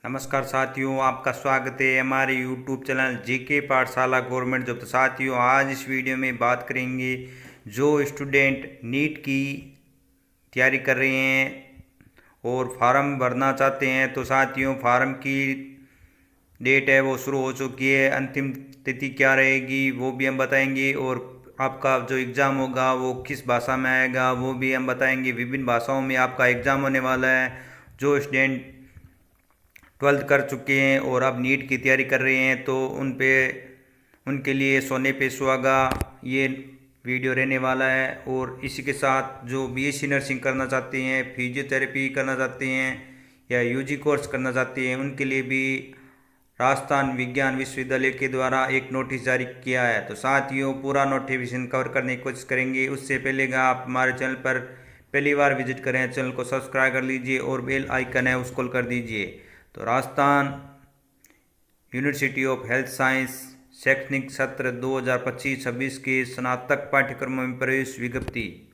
नमस्कार साथियों, आपका स्वागत है हमारे यूट्यूब चैनल जीके पाठशाला गवर्नमेंट जॉब। तो साथियों, आज इस वीडियो में बात करेंगे जो स्टूडेंट नीट की तैयारी कर रहे हैं और फार्म भरना चाहते हैं। तो साथियों, फार्म की डेट है वो शुरू हो चुकी है। अंतिम तिथि क्या रहेगी वो भी हम बताएंगे, और आपका जो एग्ज़ाम होगा वो किस भाषा में आएगा वो भी हम बताएंगे। विभिन्न भाषाओं में आपका एग्ज़ाम होने वाला है। जो स्टूडेंट 12th कर चुके हैं और अब नीट की तैयारी कर रहे हैं तो उनके लिए सोने पे सुहागा ये वीडियो रहने वाला है। और इसी के साथ जो बीएससी नर्सिंग करना चाहते हैं, फिजियोथेरेपी करना चाहते हैं या यूजी कोर्स करना चाहते हैं, उनके लिए भी राजस्थान विज्ञान विश्वविद्यालय के द्वारा एक नोटिस जारी किया है। तो साथियों, पूरा नोटिफिकेशन कवर करने की कोशिश करेंगे। उससे पहले आप हमारे चैनल पर पहली बार विजिट करें, चैनल को सब्सक्राइब कर लीजिए और बेल आइकन है उसको कर दीजिए। तो Rajasthan university of health science शैक्षणिक सत्र 2025-26 के स्नातक पाठ्यक्रमों में प्रवेश विज्ञप्ति।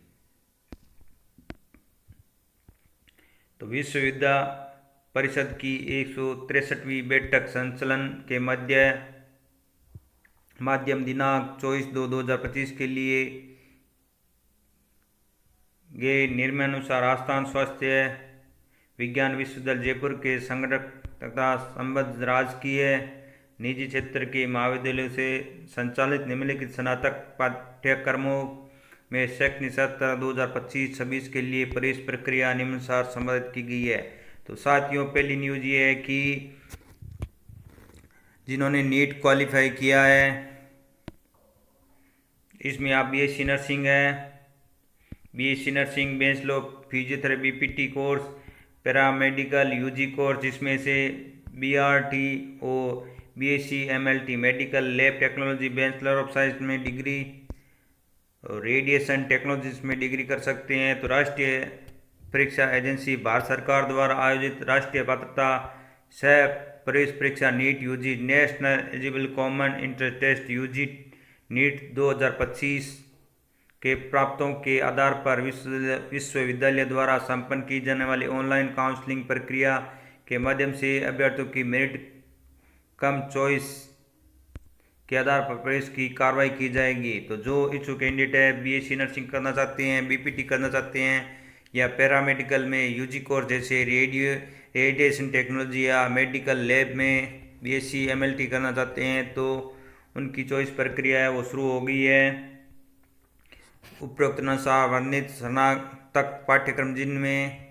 तो विश्वविद्यालय परिषद की 163वीं बैठक संचालन के माध्यम दिनांक 24/2/2025 के लिए गए निर्णयानुसार राजस्थान स्वास्थ्य विज्ञान विश्वविद्यालय जयपुर के संगठक तथा संबद्ध राजकीय निजी क्षेत्र के महाविद्यालयों से संचालित निम्नलिखित स्नातक पाठ्यक्रमों में शैक्षणिक सत्र 2025-26 के लिए प्रवेश प्रक्रिया निम्नानुसार संबोधित की गई है। तो साथियों, पहली न्यूज ये है कि जिन्होंने नीट क्वालिफाई किया है, इसमें आप बीएससी नर्सिंग है, BSc nursing, bachelor of physiotherapy PT course, paramedical UG course जिसमें से बीआरटी और BSc MLT medical lab technology, bachelor of science में डिग्री और रेडिएशन टेक्नोलॉजीज में डिग्री कर सकते हैं। तो राष्ट्रीय परीक्षा एजेंसी भारत सरकार द्वारा आयोजित राष्ट्रीय पात्रता सह प्रवेश परीक्षा NEET UG national eligible common entrance test UG NEET 2025 के प्राप्तों के आधार पर विश्वविद्यालय द्वारा संपन्न की जाने वाली ऑनलाइन काउंसलिंग प्रक्रिया के माध्यम से अभ्यर्थियों की मेरिट कम चॉइस के आधार पर प्रवेश की कार्रवाई की जाएगी। तो जो इच्छुक कैंडिडेट है, बीएससी नर्सिंग करना चाहते हैं, बीपीटी करना चाहते हैं या पैरामेडिकल में यूजी कोर्स जैसे रेडिएशन टेक्नोलॉजी या मेडिकल लैब में बीएससी एमएलटी करना चाहते हैं, तो उनकी चॉइस प्रक्रिया है वो शुरू हो गई है। उपरोक्त अनुसार वर्णित स्नातक पाठ्यक्रम जिनमें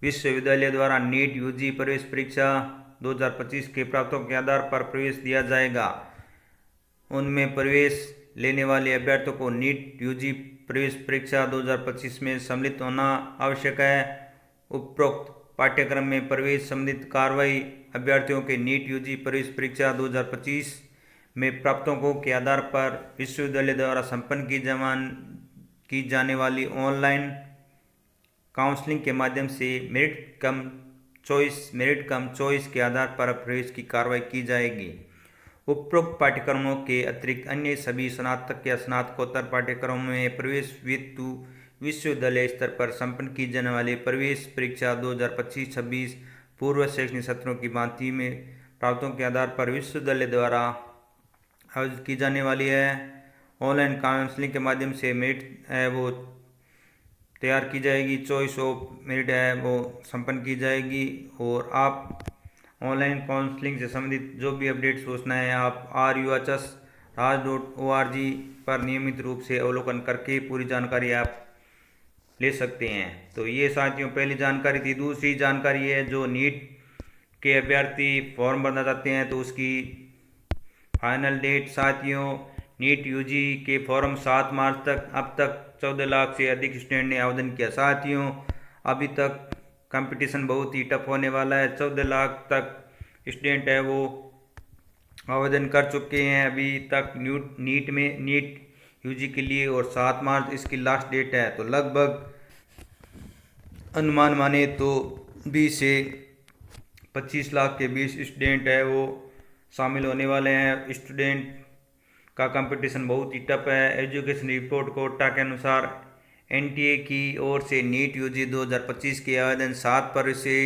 विश्वविद्यालय द्वारा नीट यूजी प्रवेश परीक्षा 2025 के प्राप्तों के आधार पर प्रवेश दिया जाएगा, उनमें प्रवेश लेने वाले अभ्यर्थियों को नीट यूजी प्रवेश परीक्षा 2025 में सम्मिलित होना आवश्यक है। उपरोक्त पाठ्यक्रम में प्रवेश संबंधित कार्रवाई अभ्यर्थियों के नीट यूजी प्रवेश परीक्षा 2025 में प्राप्तों के आधार पर विश्वविद्यालय द्वारा संपन्न की जाने वाली ऑनलाइन काउंसलिंग के माध्यम से मेरिट कम चॉइस के आधार पर प्रवेश की कार्रवाई की जाएगी। उपरोक्त पाठ्यक्रमों के अतिरिक्त अन्य सभी स्नातक या स्नातकोत्तर पाठ्यक्रमों में प्रवेश हेतु विश्वविद्यालय स्तर पर संपन्न की जाने वाली प्रवेश परीक्षा 2025-26 पूर्व शैक्षणिक सत्रों की भांति में प्राप्तों के आधार पर विश्वविद्यालय द्वारा आयोजित की जाने वाली है। ऑनलाइन काउंसलिंग के माध्यम से मेरिट है वो तैयार की जाएगी, चॉइस ऑफ मेरिट है वो संपन्न की जाएगी। और आप ऑनलाइन काउंसलिंग से संबंधित जो भी अपडेट सूचना है आप ruhsraj.org पर नियमित रूप से अवलोकन करके पूरी जानकारी आप ले सकते हैं। तो ये साथियों पहली जानकारी थी। दूसरी जानकारी है, जो नीट के अभ्यर्थी फॉर्म भरना चाहते हैं तो उसकी फाइनल डेट साथियों, नीट यूजी के फॉर्म 7 मार्च तक, अब तक 14 लाख से अधिक स्टूडेंट ने आवेदन किया। साथियों, अभी तक कंपटीशन बहुत ही टफ होने वाला है। 14 लाख तक स्टूडेंट है वो आवेदन कर चुके हैं अभी तक नीट यूजी के लिए, और 7 मार्च इसकी लास्ट डेट है। तो लगभग अनुमान माने तो 20 से 25 लाख के बीच स्टूडेंट है वो शामिल होने वाले हैं। स्टूडेंट का कंपटीशन बहुत ही टफ है। एजुकेशन रिपोर्ट कोटा के अनुसार एनटीए की ओर से नीट यूजी 2025 के आवेदन 7 फरवरी से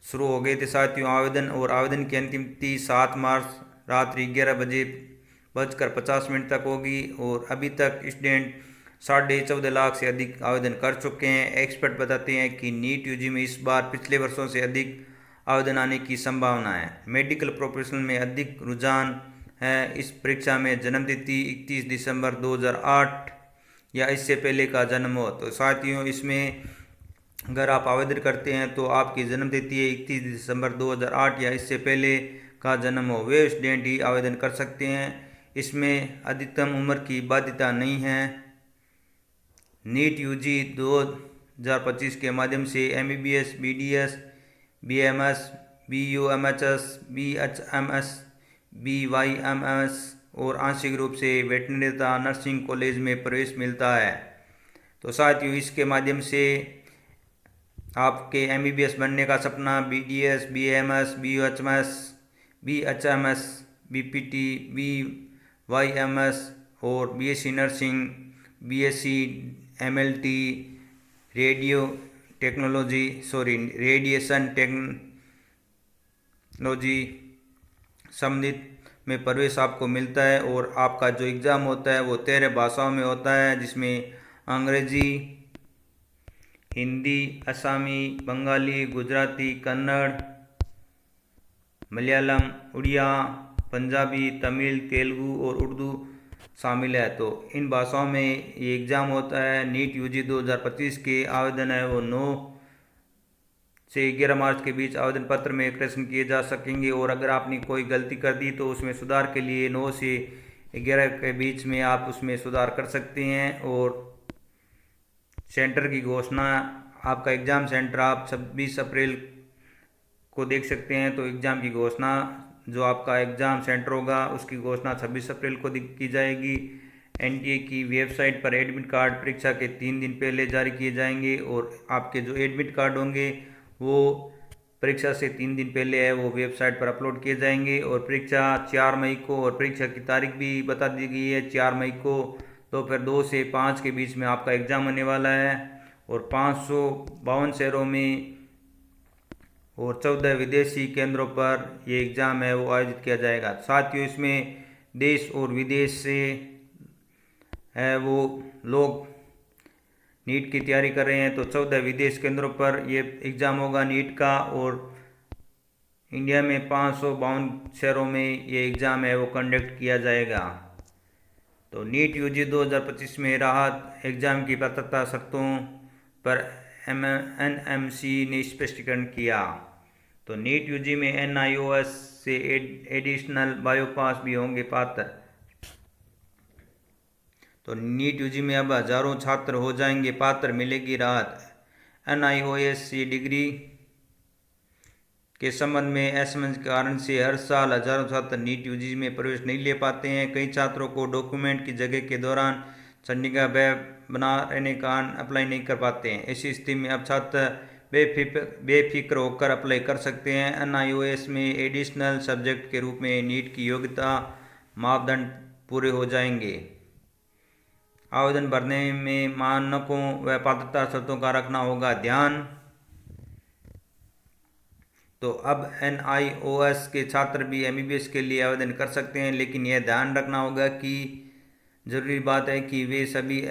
शुरू हो गए थे साथियों आवेदन, और आवेदन की अंतिम तिथि 7 मार्च रात्रि 11:50 तक होगी। और अभी तक स्टूडेंट 14.5 लाख से अधिक आवेदन कर चुके हैं। एक्सपर्ट बताते हैं कि नीट यूजी में इस बार पिछले वर्षों से अधिक आवेदन आने की संभावना है। मेडिकल प्रोफेशनल में अधिक रुझान है। इस परीक्षा में जन्म तिथि 31 दिसंबर 2008 या इससे पहले का जन्म हो। तो साथियों इसमें अगर आप आवेदन करते हैं तो आपकी जन्म तिथि है 31 दिसंबर 2008 या इससे पहले का जन्म हो, वे स्टूडेंट ही आवेदन कर सकते हैं। इसमें अधिकतम उम्र की बाध्यता नहीं है। नीट यूजी 2025 के माध्यम से MBBS, BDS, BMS, BUMHS, BHMS, BYMS और आंशिक रूप से वेटरनरी तथा नर्सिंग कॉलेज में प्रवेश मिलता है। तो साथियों इसके माध्यम से आपके MBBS बनने का सपना BDS, BMS, BUHMS, BHMS, BPT, BYMS और BSc nursing, BSc MLT, radiation technology संबंधित में प्रवेश आपको मिलता है। और आपका जो एग्ज़ाम होता है वो 13 भाषाओं में होता है, जिसमें अंग्रेजी, हिंदी, असमी, बंगाली, गुजराती, कन्नड़, मलयालम, उड़िया, पंजाबी, तमिल, तेलुगु और उर्दू शामिल है। तो इन भाषाओं में ये एग्ज़ाम होता है। नीट यूजी 2025 के आवेदन है वो 9 से 11 मार्च के बीच आवेदन पत्र में करेक्शन किए जा सकेंगे। और अगर आपने कोई गलती कर दी तो उसमें सुधार के लिए 9 से 11 के बीच में आप उसमें सुधार कर सकते हैं। और सेंटर की घोषणा, आपका एग्ज़ाम सेंटर आप 26 अप्रैल को देख सकते हैं। तो एग्ज़ाम की घोषणा, जो आपका एग्ज़ाम सेंटर होगा उसकी घोषणा 26 अप्रैल को की जाएगी। NTA की वेबसाइट पर एडमिट कार्ड परीक्षा के 3 दिन पहले जारी किए जाएंगे। और आपके जो एडमिट कार्ड होंगे वो परीक्षा से 3 दिन पहले है वो वेबसाइट पर अपलोड किए जाएंगे। और परीक्षा 4 मई को, और परीक्षा की तारीख भी बता दी गई है 4 मई को दोपहर 2 से 5 के बीच में आपका एग्ज़ाम होने वाला है। और 552 शहरों में और 14 विदेशी केंद्रों पर ये एग्ज़ाम है वो आयोजित किया जाएगा। साथियों इसमें देश और विदेश से है वो लोग नीट की तैयारी कर रहे हैं। तो 14 विदेश केंद्रों पर ये एग्ज़ाम होगा नीट का। और इंडिया में 552 शहरों में ये एग्ज़ाम है वो कंडक्ट किया जाएगा। तो नीट यूजी 2025 में राहत एग्ज़ाम की पात्रता शर्तों पर NMC ने स्पष्टीकरण किया। तो नीट यूजी में NIOS से एडिशनल बायोपास भी होंगे पात्र। तो नीट यूजी में अब हजारों छात्र हो जाएंगे पात्र, मिलेगी राहत। NIOS से डिग्री के संबंध में असमंजस के कारण से हर साल हजारों छात्र नीट यूजी में प्रवेश नहीं ले पाते हैं। कई छात्रों को डॉक्यूमेंट की जगह के दौरान चंडीगढ़ बना रहने के कारण अप्लाई नहीं कर पाते हैं। ऐसी स्थिति में अब छात्र बेफिक्र होकर अप्लाई कर सकते हैं। NIOS में एडिशनल सब्जेक्ट के रूप में नीट की योग्यता मापदंड पूरे हो जाएंगे। आवेदन भरने में मानकों व पात्रता शर्तों का रखना होगा ध्यान। तो अब NIOS के छात्र भी MBBS के लिए आवेदन कर सकते हैं, लेकिन यह ध्यान रखना होगा कि ज़रूरी बात है कि वे सभी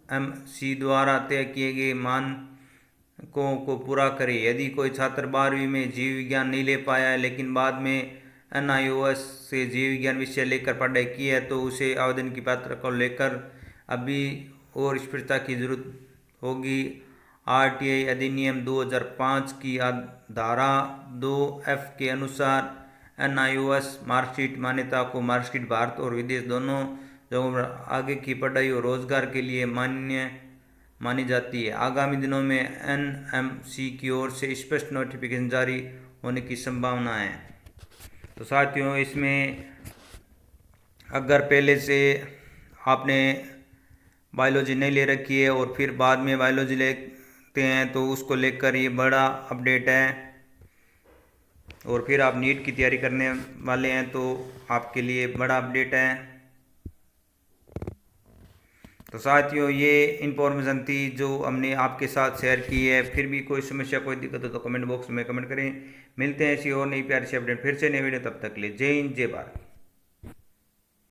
MMC द्वारा तय किए गए मानकों को पूरा करें। यदि कोई छात्र 12वीं में जीव विज्ञान नहीं ले पाया है लेकिन बाद में NIOS से जीव विज्ञान विषय लेकर पढ़ाई की है तो उसे आवेदन की पात्रता को लेकर अभी और स्पष्टता की जरूरत होगी। RTI अधिनियम 2005 की धारा 2F के अनुसार NIOS मार्कशीट मान्यता को मार्कशीट भारत और विदेश दोनों जगहों पर आगे की पढ़ाई और रोजगार के लिए मान्य मानी जाती है। आगामी दिनों में NMC की ओर से स्पष्ट नोटिफिकेशन जारी होने की संभावना है। तो साथियों इसमें अगर पहले से आपने बायोलॉजी नहीं ले रखी है और फिर बाद में बायोलॉजी लेते हैं तो उसको लेकर ये बड़ा अपडेट है। और फिर आप नीट की तैयारी करने वाले हैं तो आपके लिए बड़ा अपडेट है। तो साथियों ये इन्फॉर्मेशन थी जो हमने आपके साथ शेयर की है। फिर भी कोई समस्या कोई दिक्कत हो तो कमेंट बॉक्स में कमेंट करें। मिलते हैं ऐसी और नई प्यारी सी अपडेट फिर से नई वीडियो, तब तक के लिए जय हिंद जय भारत।